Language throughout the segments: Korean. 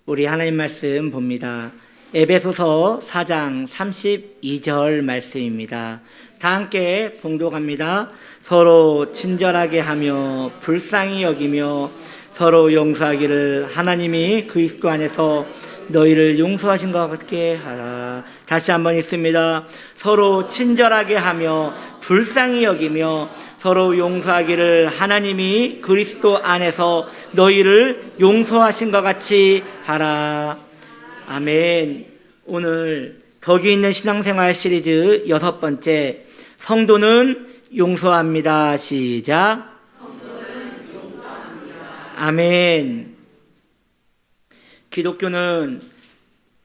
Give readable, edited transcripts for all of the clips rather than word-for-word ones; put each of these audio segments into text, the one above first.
우리 하나님 말씀 봅니다. 에베소서 4장 32절 말씀입니다. 다 함께 봉독합니다. 서로 친절하게 하며 불쌍히 여기며 서로 용서하기를 하나님이 그리스도 안에서 너희를 용서하신 것 같게 하라. 다시 한번 읽습니다. 서로 친절하게 하며 불쌍히 여기며 서로 용서하기를 하나님이 그리스도 안에서 너희를 용서하신 것 같이 하라. 아멘. 오늘 덕이 있는 신앙생활 시리즈 6번째, 성도는 용서합니다. 시작. 성도는 용서합니다. 아멘. 기독교는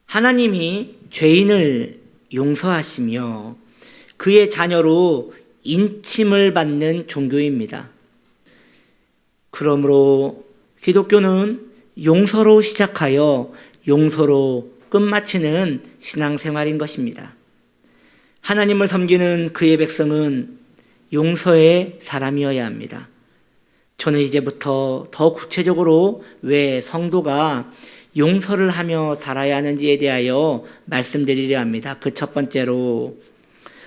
하나님이 죄인을 용서하시며 그의 자녀로 인침을 받는 종교입니다. 그러므로 기독교는 용서로 시작하여 용서로 끝마치는 신앙생활인 것입니다. 하나님을 섬기는 그의 백성은 용서의 사람이어야 합니다. 저는 이제부터 더 구체적으로 왜 성도가 용서를 하며 살아야 하는지에 대하여 말씀드리려 합니다. 그 첫 번째로,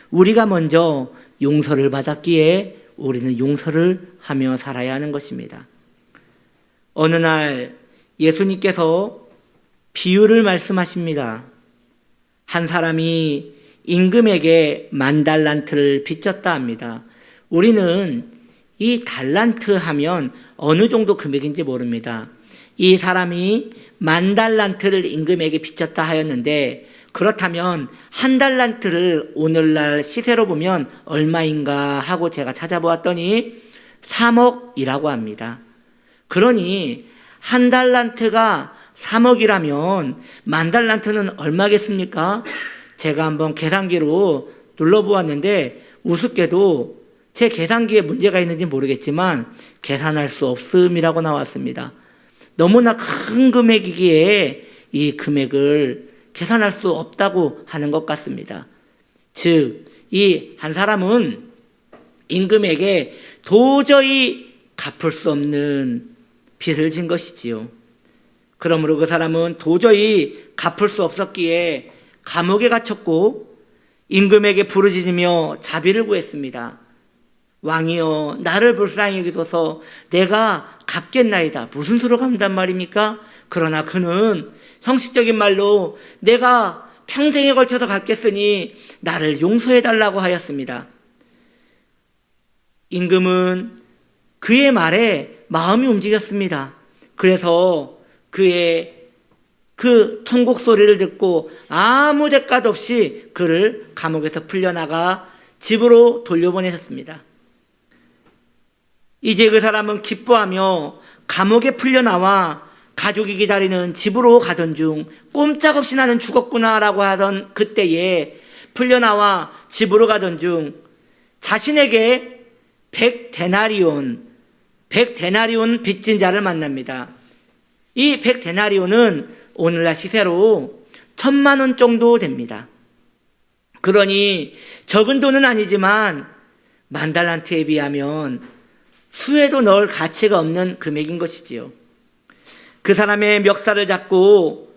우리가 먼저 용서를 받았기에 우리는 용서를 하며 살아야 하는 것입니다. 어느 날 예수님께서 비유를 말씀하십니다. 한 사람이 임금에게 10,000달란트를 빚졌다 합니다. 우리는 이 달란트 하면 어느 정도 금액인지 모릅니다. 이 사람이 10,000달란트를 임금에게 빚졌다 하였는데, 그렇다면 1달란트를 오늘날 시세로 보면 얼마인가 하고 제가 찾아보았더니 3억이라고 합니다. 그러니 1달란트가 3억이라면 10,000달란트는 얼마겠습니까? 제가 한번 계산기로 눌러보았는데 우습게도 제 계산기에 문제가 있는지 모르겠지만 계산할 수 없음이라고 나왔습니다. 너무나 큰 금액이기에 이 금액을 계산할 수 없다고 하는 것 같습니다. 즉, 이 한 사람은 임금에게 도저히 갚을 수 없는 빚을 진 것이지요. 그러므로 그 사람은 도저히 갚을 수 없었기에 감옥에 갇혔고 임금에게 부르짖으며 자비를 구했습니다. 왕이여, 나를 불쌍히 여기소서, 내가 갚겠나이다. 무슨 수로 갚는단 말입니까? 그러나 그는 형식적인 말로 내가 평생에 걸쳐서 갚겠으니 나를 용서해달라고 하였습니다. 임금은 그의 말에 마음이 움직였습니다. 그래서 그의 그 통곡 소리를 듣고 아무 대가도 없이 그를 감옥에서 풀려나가 집으로 돌려보내셨습니다. 이제 그 사람은 기뻐하며 감옥에 풀려나와 가족이 기다리는 집으로 가던 중 꼼짝없이 나는 죽었구나라고 하던 그때에 풀려나와 집으로 가던 중 자신에게 100데나리온 빚진 자를 만납니다. 이 100데나리온은 오늘날 시세로 1,000,000원 정도 됩니다. 그러니 적은 돈은 아니지만 10,000달란트에 비하면 수에도 넣을 가치가 없는 금액인 것이지요. 그 사람의 멱살을 잡고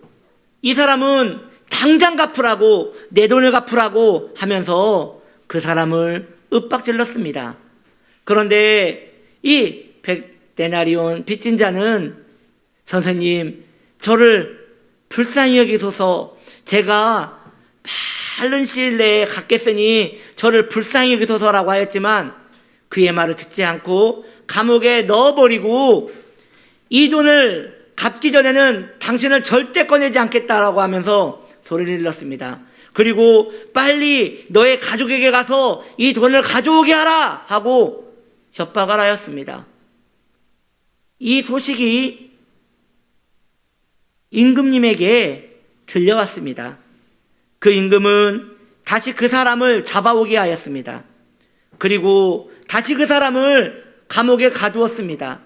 이 사람은 당장 갚으라고, 내 돈을 갚으라고 하면서 그 사람을 윽박질렀습니다. 그런데 이 100데나리온 빚진 자는, 선생님, 저를 불쌍히 여기소서, 제가 빠른 시일 내에 갚겠으니 저를 불쌍히 여기소서라고 하였지만 그의 말을 듣지 않고 감옥에 넣어버리고 이 돈을 갚기 전에는 당신을 절대 꺼내지 않겠다라고 하면서 소리를 질렀습니다. 그리고 빨리 너의 가족에게 가서 이 돈을 가져오게 하라 하고 협박을 하였습니다. 이 소식이 임금님에게 들려왔습니다. 그 임금은 다시 그 사람을 잡아오게 하였습니다. 그리고 다시 그 사람을 감옥에 가두었습니다.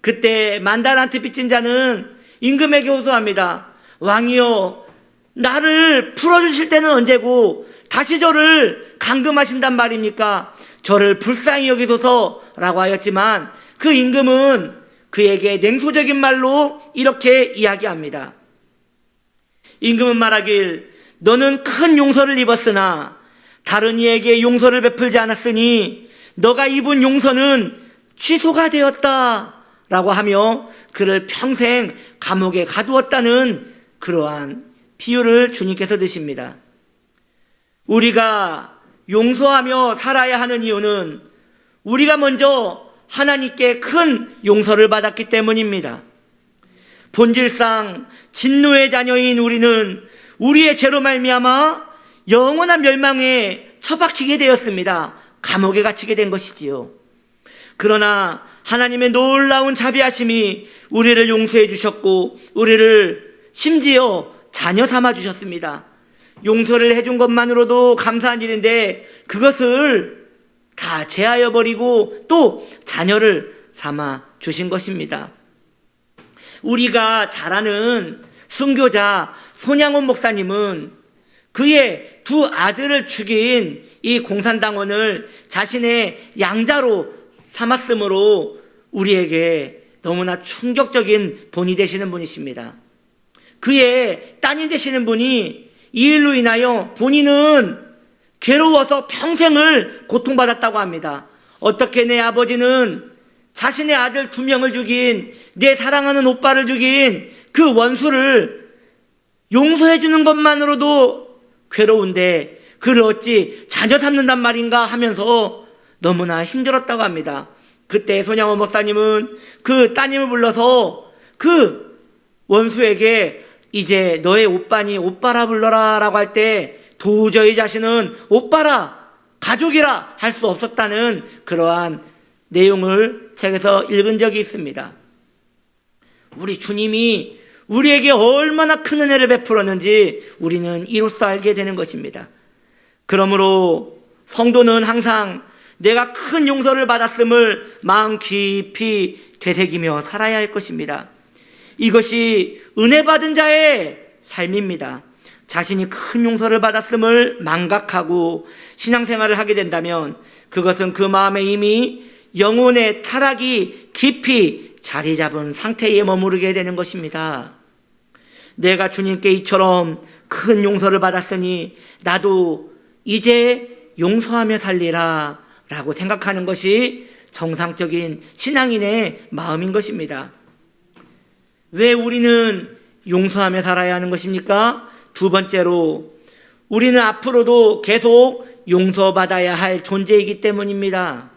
그때 10,000달란트 빚진 자는 임금에게 호소합니다. 왕이여, 나를 풀어주실 때는 언제고 다시 저를 감금하신단 말입니까? 저를 불쌍히 여기소서라고 하였지만 그 임금은 그에게 냉소적인 말로 이렇게 이야기합니다. 임금은 말하길 너는 큰 용서를 입었으나 다른 이에게 용서를 베풀지 않았으니 너가 입은 용서는 취소가 되었다 라고 하며 그를 평생 감옥에 가두었다는 그러한 비유를 주님께서 드십니다. 우리가 용서하며 살아야 하는 이유는 우리가 먼저 하나님께 큰 용서를 받았기 때문입니다. 본질상 진노의 자녀인 우리는 우리의 죄로 말미암아 영원한 멸망에 처박히게 되었습니다. 감옥에 갇히게 된 것이지요. 그러나 하나님의 놀라운 자비하심이 우리를 용서해 주셨고 우리를 심지어 자녀 삼아 주셨습니다. 용서를 해준 것만으로도 감사한 일인데 그것을 다 제하여 버리고 또 자녀를 삼아 주신 것입니다. 우리가 잘 아는 순교자 손양원 목사님은 그의 두 아들을 죽인 이 공산당원을 자신의 양자로 삼았으므로 우리에게 너무나 충격적인 본이 되시는 분이십니다. 그의 따님 되시는 분이 이 일로 인하여 본인은 괴로워서 평생을 고통받았다고 합니다. 어떻게 내 아버지는 자신의 아들 2명을 죽인 내 사랑하는 오빠를 죽인 그 원수를 용서해 주는 것만으로도 괴로운데 그를 어찌 자녀 삼는단 말인가 하면서 너무나 힘들었다고 합니다. 그때 손양원 목사님은 그 따님을 불러서 그 원수에게 이제 너의 오빠니 오빠라 불러라 라고 할 때 도저히 자신은 오빠라 가족이라 할 수 없었다는 그러한 내용을 책에서 읽은 적이 있습니다. 우리 주님이 우리에게 얼마나 큰 은혜를 베풀었는지 우리는 이로써 알게 되는 것입니다. 그러므로 성도는 항상 내가 큰 용서를 받았음을 마음 깊이 되새기며 살아야 할 것입니다. 이것이 은혜 받은 자의 삶입니다. 자신이 큰 용서를 받았음을 망각하고 신앙생활을 하게 된다면 그것은 그 마음에 이미 영혼의 타락이 깊이 자리 잡은 상태에 머무르게 되는 것입니다. 내가 주님께 이처럼 큰 용서를 받았으니 나도 이제 용서하며 살리라 라고 생각하는 것이 정상적인 신앙인의 마음인 것입니다. 왜 우리는 용서하며 살아야 하는 것입니까? 두 번째로 우리는 앞으로도 계속 용서받아야 할 존재이기 때문입니다.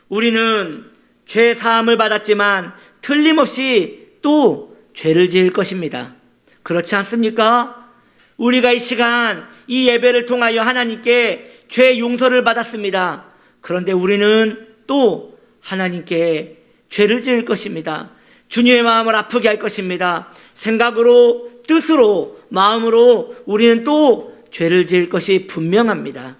우리는 죄 사함을 받았지만 틀림없이 또 죄를 지을 것입니다. 그렇지 않습니까? 우리가 이 시간 이 예배를 통하여 하나님께 죄 용서를 받았습니다. 그런데 우리는 또 하나님께 죄를 지을 것입니다. 주님의 마음을 아프게 할 것입니다. 생각으로, 뜻으로, 마음으로 우리는 또 죄를 지을 것이 분명합니다.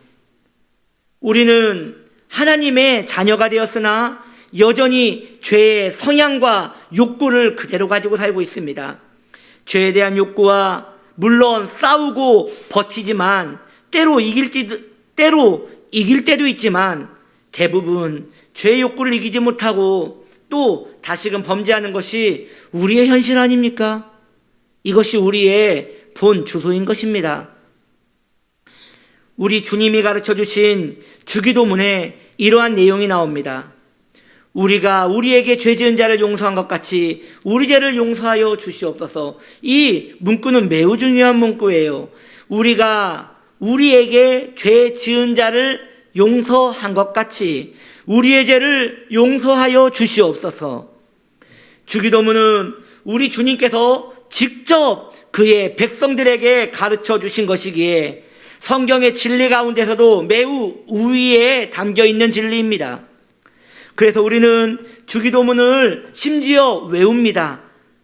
우리는 하나님의 자녀가 되었으나 여전히 죄의 성향과 욕구를 그대로 가지고 살고 있습니다. 죄에 대한 욕구와 물론 싸우고 버티지만 때로 이길 때도 있지만 대부분 죄의 욕구를 이기지 못하고 또 다시금 범죄하는 것이 우리의 현실 아닙니까? 이것이 우리의 본 주소인 것입니다. 우리 주님이 가르쳐 주신 주기도문에 이러한 내용이 나옵니다. 우리가 우리에게 죄 지은 자를 용서한 것 같이 우리 죄를 용서하여 주시옵소서. 이 문구는 매우 중요한 문구예요. 우리가 우리에게 죄 지은 자를 용서한 것 같이 우리의 죄를 용서하여 주시옵소서. 주기도문은 우리 주님께서 직접 그의 백성들에게 가르쳐 주신 것이기에 성경의 진리 가운데서도 매우 우위에 담겨 있는 진리입니다. 그래서 우리는 주기도문을 심지어 외웁니다.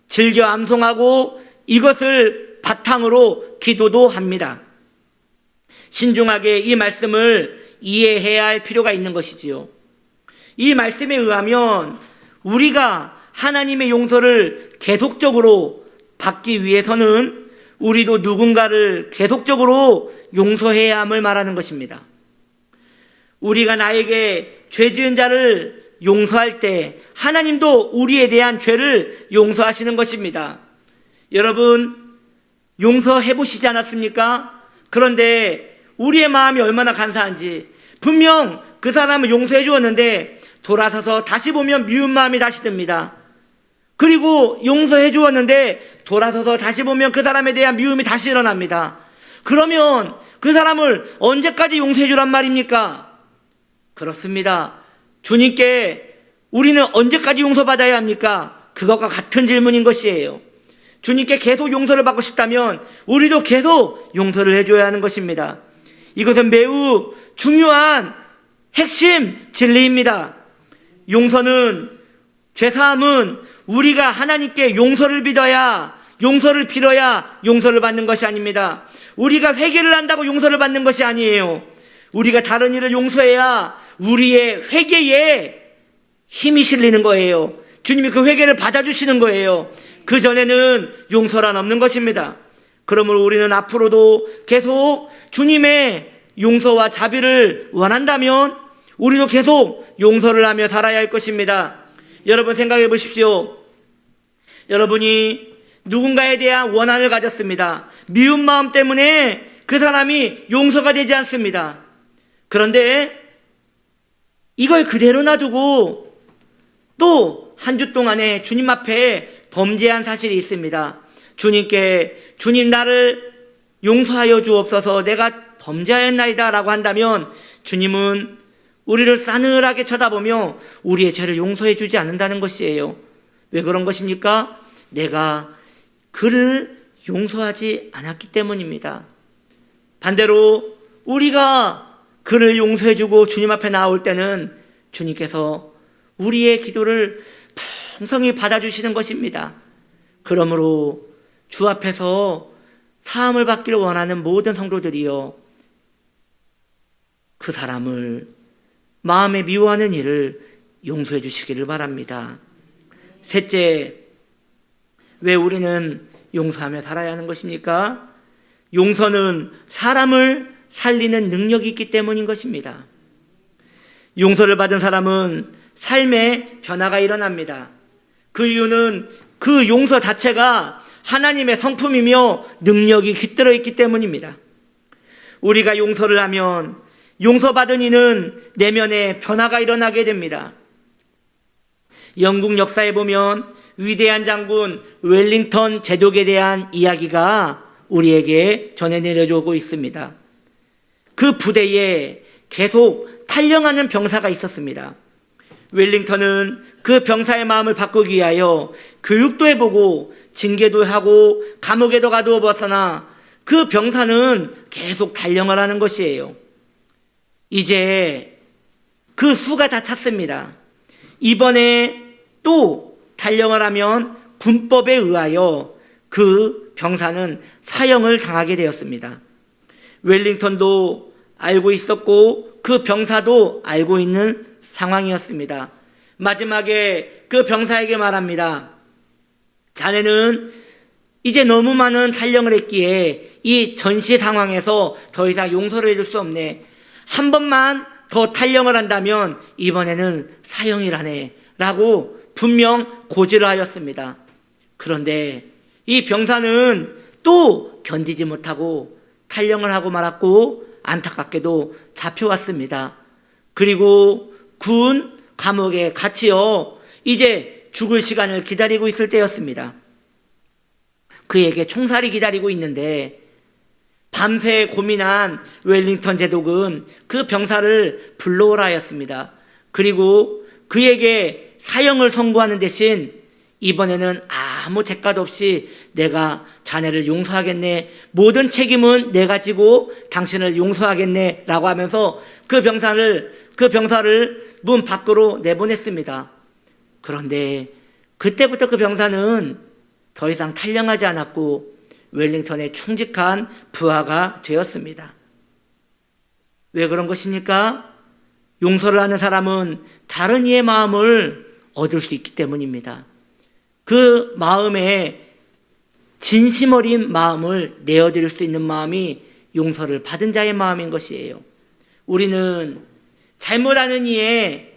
즐겨 암송하고 이것을 바탕으로 기도도 합니다. 신중하게 이 말씀을 이해해야 할 필요가 있는 것이지요. 이 말씀에 의하면 우리가 하나님의 용서를 계속적으로 받기 위해서는 우리도 누군가를 계속적으로 용서해야 함을 말하는 것입니다. 우리가 나에게 죄 지은 자를 용서할 때 하나님도 우리에 대한 죄를 용서하시는 것입니다. 여러분, 용서해 보시지 않았습니까? 그런데 우리의 마음이 얼마나 간사한지, 분명 그 사람을 용서해 주었는데 돌아서서 다시 보면 미운 마음이 다시 듭니다. 그리고 용서해 주었는데 돌아서서 다시 보면 그 사람에 대한 미움이 다시 일어납니다. 그러면 그 사람을 언제까지 용서해 주란 말입니까? 그렇습니다. 주님께 우리는 언제까지 용서받아야 합니까? 그것과 같은 질문인 것이에요. 주님께 계속 용서를 받고 싶다면 우리도 계속 용서를 해줘야 하는 것입니다. 이것은 매우 중요한 핵심 진리입니다. 용서는, 죄사함은 우리가 하나님께 용서를 빌어야 용서를 받는 것이 아닙니다. 우리가 회개를 한다고 용서를 받는 것이 아니에요. 우리가 다른 일을 용서해야 우리의 회개에 힘이 실리는 거예요. 주님이 그 회개를 받아주시는 거예요. 그 전에는 용서란 없는 것입니다. 그러므로 우리는 앞으로도 계속 주님의 용서와 자비를 원한다면 우리도 계속 용서를 하며 살아야 할 것입니다. 여러분 생각해 보십시오. 여러분이 누군가에 대한 원한을 가졌습니다. 미운 마음 때문에 그 사람이 용서가 되지 않습니다. 그런데 이걸 그대로 놔두고 또 한 주 동안에 주님 앞에 범죄한 사실이 있습니다. 주님께 주님 나를 용서하여 주옵소서, 내가 범죄하였나이다 라고 한다면 주님은 우리를 싸늘하게 쳐다보며 우리의 죄를 용서해 주지 않는다는 것이에요. 왜 그런 것입니까? 내가 그를 용서하지 않았기 때문입니다. 반대로 우리가 그를 용서해 주고 주님 앞에 나올 때는 주님께서 우리의 기도를 풍성히 받아주시는 것입니다. 그러므로 주 앞에서 사함을 받기를 원하는 모든 성도들이요, 그 사람을 마음에 미워하는 일을 용서해 주시기를 바랍니다. 셋째, 왜 우리는 용서하며 살아야 하는 것입니까? 용서는 사람을 살리는 능력이 있기 때문인 것입니다. 용서를 받은 사람은 삶에 변화가 일어납니다. 그 이유는 그 용서 자체가 하나님의 성품이며 능력이 깃들어 있기 때문입니다. 우리가 용서를 하면 용서받은 이는 내면에 변화가 일어나게 됩니다. 영국 역사에 보면 위대한 장군 웰링턴 제독에 대한 이야기가 우리에게 전해 내려오고 있습니다. 그 부대에 계속 탈영하는 병사가 있었습니다. 웰링턴은 그 병사의 마음을 바꾸기 위하여 교육도 해보고 징계도 하고 감옥에도 가두어봤으나 그 병사는 계속 탈영을 하는 것이에요. 이제 그 수가 다 찼습니다. 이번에 또 탈영을 하면 군법에 의하여 그 병사는 사형을 당하게 되었습니다. 웰링턴도 알고 있었고 그 병사도 알고 있는 상황이었습니다. 마지막에 그 병사에게 말합니다. 자네는 이제 너무 많은 탈영을 했기에 이 전시 상황에서 더 이상 용서를 해줄 수 없네. 한 번만 더 탈영을 한다면 이번에는 사형이라네 라고 분명 고지를 하였습니다. 그런데 이 병사는 또 견디지 못하고 탈영을 하고 말았고 안타깝게도 잡혀왔습니다. 그리고 군 감옥에 갇히어 이제 죽을 시간을 기다리고 있을 때였습니다. 그에게 총살이 기다리고 있는데 밤새 고민한 웰링턴 제독은 그 병사를 불러오라 하였습니다. 그리고 그에게 사형을 선고하는 대신 이번에는 아무 대가도 없이 내가 자네를 용서하겠네, 모든 책임은 내가 지고 당신을 용서하겠네 라고 하면서 그 병사를 문 밖으로 내보냈습니다. 그런데 그때부터 그 병사는 더 이상 탈영하지 않았고 웰링턴의 충직한 부하가 되었습니다. 왜 그런 것입니까? 용서를 하는 사람은 다른 이의 마음을 얻을 수 있기 때문입니다. 그 마음에 진심 어린 마음을 내어드릴 수 있는 마음이 용서를 받은 자의 마음인 것이에요. 우리는 잘못하는 이의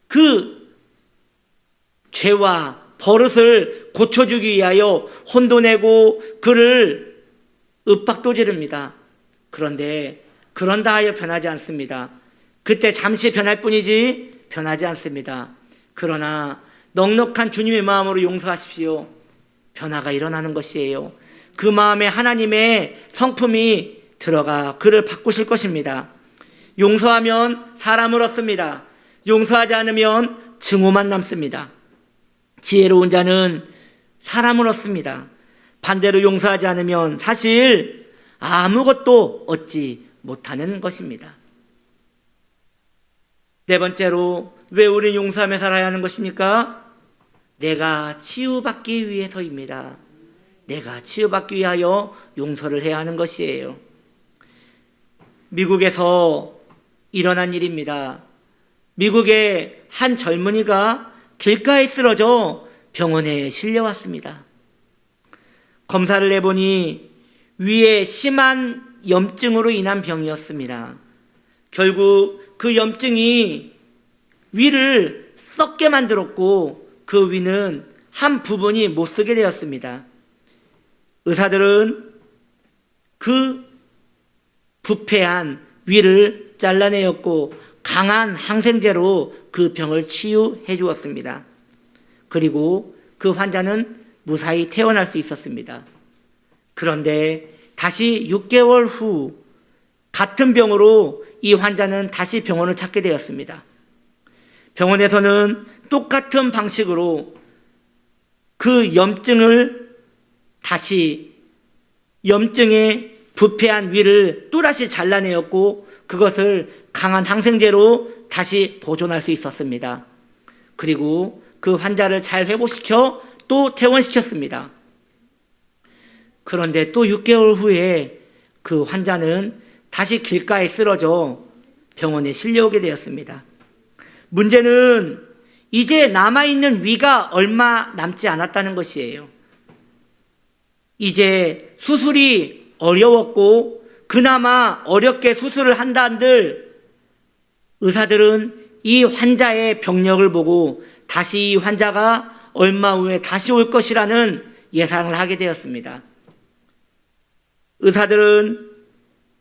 그 죄와 버릇을 고쳐주기 위하여 혼도 내고 그를 윽박도 지릅니다. 그런데 그런다 하여 변하지 않습니다. 그때 잠시 변할 뿐이지 변하지 않습니다. 그러나 넉넉한 주님의 마음으로 용서하십시오. 변화가 일어나는 것이에요. 그 마음에 하나님의 성품이 들어가 그를 바꾸실 것입니다. 용서하면 사람을 얻습니다. 용서하지 않으면 증오만 남습니다. 지혜로운 자는 사람을 얻습니다. 반대로 용서하지 않으면 사실 아무것도 얻지 못하는 것입니다. 네 번째로 왜 우리는 용서하며 살아야 하는 것입니까? 내가 치유받기 위해서입니다. 내가 치유받기 위하여 용서를 해야 하는 것이에요. 미국에서 일어난 일입니다. 미국의 한 젊은이가 길가에 쓰러져 병원에 실려왔습니다. 검사를 해보니 위에 심한 염증으로 인한 병이었습니다. 결국 그 염증이 위를 썩게 만들었고 그 위는 한 부분이 못 쓰게 되었습니다. 의사들은 그 부패한 위를 잘라내었고 강한 항생제로 그 병을 치유해 주었습니다. 그리고 그 환자는 무사히 퇴원할 수 있었습니다. 그런데 다시 6개월 후 같은 병으로 이 환자는 다시 병원을 찾게 되었습니다. 병원에서는 똑같은 방식으로 그 염증을 다시 염증의 부패한 위를 또다시 잘라내었고 그것을 강한 항생제로 다시 보존할 수 있었습니다. 그리고 그 환자를 잘 회복시켜 또 퇴원시켰습니다. 그런데 또 6개월 후에 그 환자는 다시 길가에 쓰러져 병원에 실려오게 되었습니다. 문제는 이제 남아있는 위가 얼마 남지 않았다는 것이에요. 이제 수술이 어려웠고 그나마 어렵게 수술을 한다 한들 의사들은 이 환자의 병력을 보고 다시 이 환자가 얼마 후에 다시 올 것이라는 예상을 하게 되었습니다. 의사들은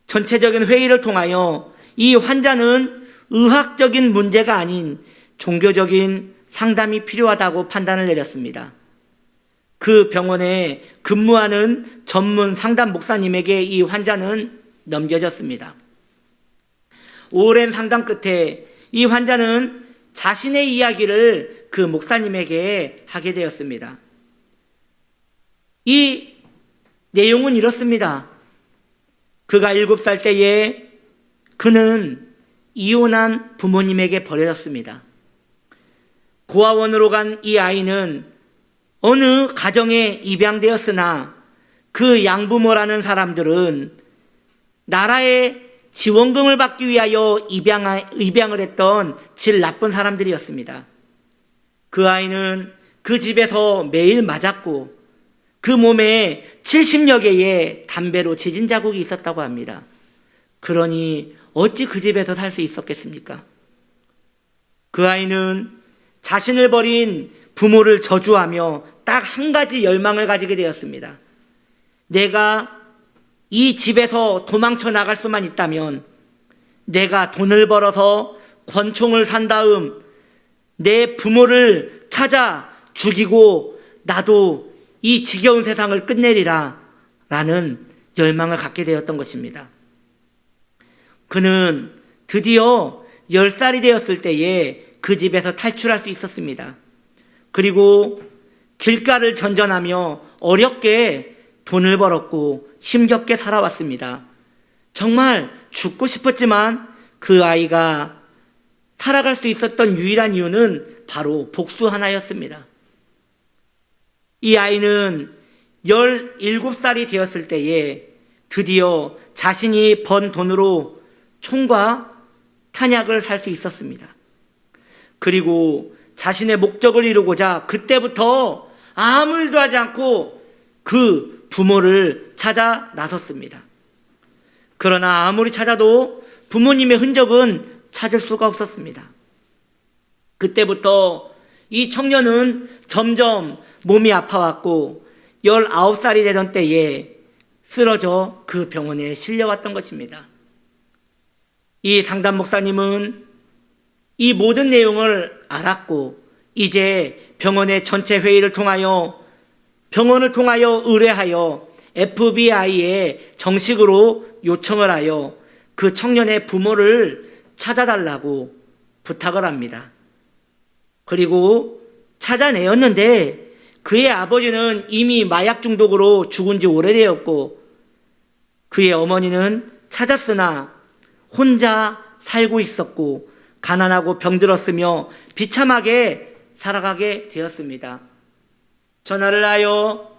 전체적인 회의를 통하여 이 환자는 의학적인 문제가 아닌 종교적인 상담이 필요하다고 판단을 내렸습니다. 그 병원에 근무하는 전문 상담 목사님에게 이 환자는 넘겨졌습니다. 오랜 상담 끝에 이 환자는 자신의 이야기를 그 목사님에게 하게 되었습니다. 이 내용은 이렇습니다. 그가 7살 때에 그는 이혼한 부모님에게 버려졌습니다. 고아원으로 간 이 아이는 어느 가정에 입양되었으나 그 양부모라는 사람들은 나라의 지원금을 받기 위하여 입양을 했던 질 나쁜 사람들이었습니다. 그 아이는 그 집에서 매일 맞았고 그 몸에 70여 개의 담배로 지진 자국이 있었다고 합니다. 그러니 어찌 그 집에서 살 수 있었겠습니까? 그 아이는 자신을 버린 부모를 저주하며 딱 한 가지 열망을 가지게 되었습니다. 내가 이 집에서 도망쳐 나갈 수만 있다면 내가 돈을 벌어서 권총을 산 다음 내 부모를 찾아 죽이고 나도 이 지겨운 세상을 끝내리라 라는 열망을 갖게 되었던 것입니다. 그는 드디어 10살이 되었을 때에 그 집에서 탈출할 수 있었습니다. 그리고 길가를 전전하며 어렵게 돈을 벌었고 힘겹게 살아왔습니다. 정말 죽고 싶었지만 그 아이가 살아갈 수 있었던 유일한 이유는 바로 복수 하나였습니다. 이 아이는 17살이 되었을 때에 드디어 자신이 번 돈으로 총과 탄약을 살 수 있었습니다. 그리고 자신의 목적을 이루고자 그때부터 아무 일도 하지 않고 그 부모를 찾아 나섰습니다. 그러나 아무리 찾아도 부모님의 흔적은 찾을 수가 없었습니다. 그때부터 이 청년은 점점 몸이 아파왔고 19살이 되던 때에 쓰러져 그 병원에 실려왔던 것입니다. 이 상담 목사님은 이 모든 내용을 알았고 이제 병원의 전체 회의를 통하여 병원을 통하여 의뢰하여 FBI에 정식으로 요청을 하여 그 청년의 부모를 찾아달라고 부탁을 합니다. 그리고 찾아내었는데 그의 아버지는 이미 마약 중독으로 죽은 지 오래되었고 그의 어머니는 찾았으나 혼자 살고 있었고 가난하고 병들었으며 비참하게 살아가게 되었습니다. 전화를 하여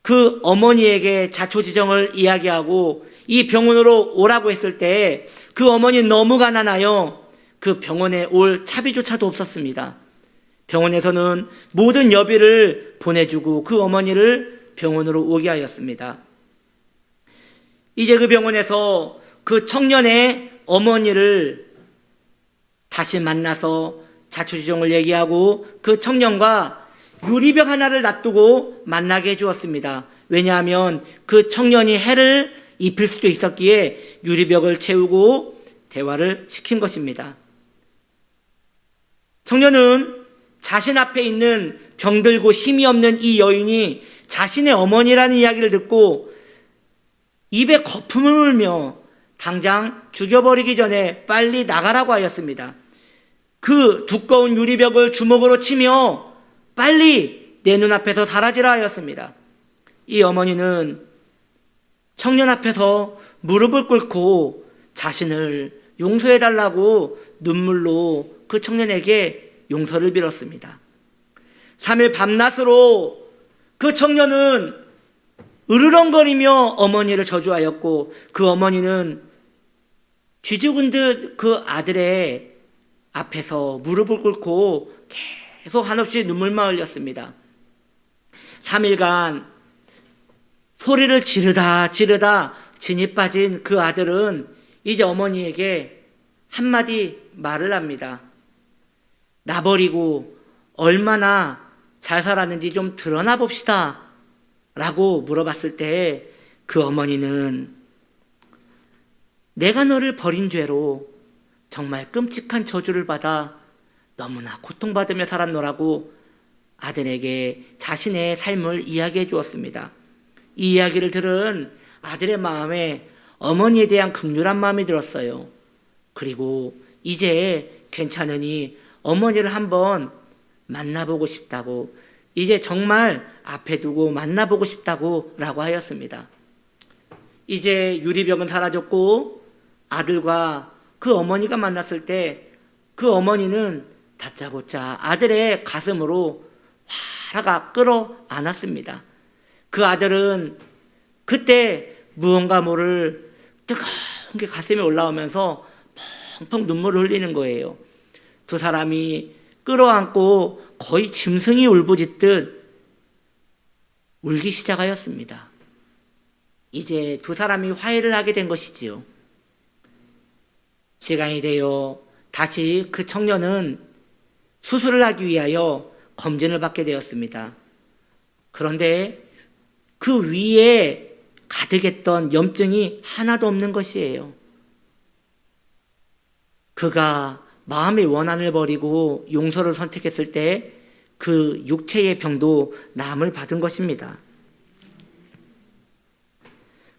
그 어머니에게 자초지정을 이야기하고 이 병원으로 오라고 했을 때 그 어머니는 너무 가난하여 그 병원에 올 차비조차도 없었습니다. 병원에서는 모든 여비를 보내주고 그 어머니를 병원으로 오게 하였습니다. 이제 그 병원에서 그 청년의 어머니를 다시 만나서 자초지종을 얘기하고 그 청년과 유리병 하나를 놔두고 만나게 해주었습니다. 왜냐하면 그 청년이 해를 입힐 수도 있었기에 유리병을 채우고 대화를 시킨 것입니다. 청년은 자신 앞에 있는 병들고 힘이 없는 이 여인이 자신의 어머니라는 이야기를 듣고 입에 거품을 물며 당장 죽여버리기 전에 빨리 나가라고 하였습니다. 그 두꺼운 유리벽을 주먹으로 치며 빨리 내 눈앞에서 사라지라 하였습니다. 이 어머니는 청년 앞에서 무릎을 꿇고 자신을 용서해달라고 눈물로 그 청년에게 용서를 빌었습니다. 3일 밤낮으로 그 청년은 으르렁거리며 어머니를 저주하였고 그 어머니는 쥐죽은 듯 그 아들의 앞에서 무릎을 꿇고 계속 한없이 눈물만 흘렸습니다. 3일간 소리를 지르다 진이 빠진 그 아들은 이제 어머니에게 한마디 말을 합니다. 나 버리고 얼마나 잘 살았는지 좀 드러나 봅시다 라고 물어봤을 때 그 어머니는 내가 너를 버린 죄로 정말 끔찍한 저주를 받아 너무나 고통받으며 살았노라고 아들에게 자신의 삶을 이야기해 주었습니다. 이 이야기를 들은 아들의 마음에 어머니에 대한 긍휼한 마음이 들었어요. 그리고 이제 괜찮으니 어머니를 한번 만나보고 싶다고, 이제 정말 앞에 두고 만나보고 싶다고 라고 하였습니다. 이제 유리병은 사라졌고 아들과 그 어머니가 만났을 때 그 어머니는 다짜고짜 아들의 가슴으로 화라가 끌어안았습니다. 그 아들은 그때 무언가 모를 뜨거운 게 가슴에 올라오면서 펑펑 눈물을 흘리는 거예요. 두 사람이 끌어안고 거의 짐승이 울부짖듯 울기 시작하였습니다. 이제 두 사람이 화해를 하게 된 것이지요. 시간이 되어 다시 그 청년은 수술을 하기 위하여 검진을 받게 되었습니다. 그런데 그 위에 가득했던 염증이 하나도 없는 것이에요. 그가 마음의 원한을 버리고 용서를 선택했을 때 그 육체의 병도 남을 받은 것입니다.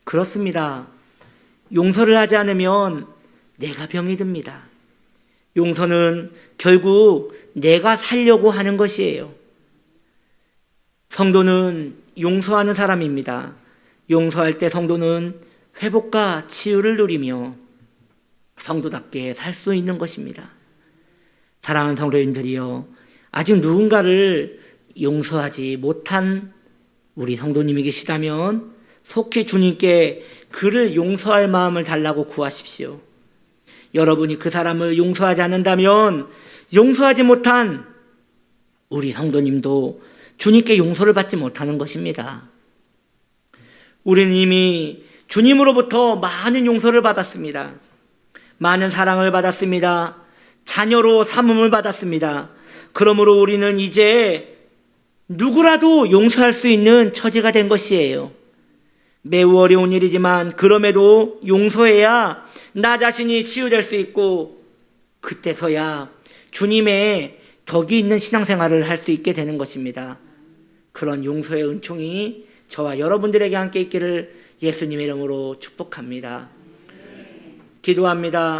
그렇습니다. 용서를 하지 않으면 내가 병이 듭니다. 용서는 결국 내가 살려고 하는 것이에요. 성도는 용서하는 사람입니다. 용서할 때 성도는 회복과 치유를 누리며 성도답게 살 수 있는 것입니다. 사랑하는 성도님들이여, 아직 누군가를 용서하지 못한 우리 성도님이 계시다면 속히 주님께 그를 용서할 마음을 달라고 구하십시오. 여러분이 그 사람을 용서하지 않는다면 용서하지 못한 우리 성도님도 주님께 용서를 받지 못하는 것입니다. 우리는 이미 주님으로부터 많은 용서를 받았습니다. 많은 사랑을 받았습니다. 자녀로 삼음을 받았습니다. 그러므로 우리는 이제 누구라도 용서할 수 있는 처지가 된 것이에요. 매우 어려운 일이지만 그럼에도 용서해야 나 자신이 치유될 수 있고 그때서야 주님의 덕이 있는 신앙생활을 할 수 있게 되는 것입니다. 그런 용서의 은총이 저와 여러분들에게 함께 있기를 예수님의 이름으로 축복합니다. 기도합니다.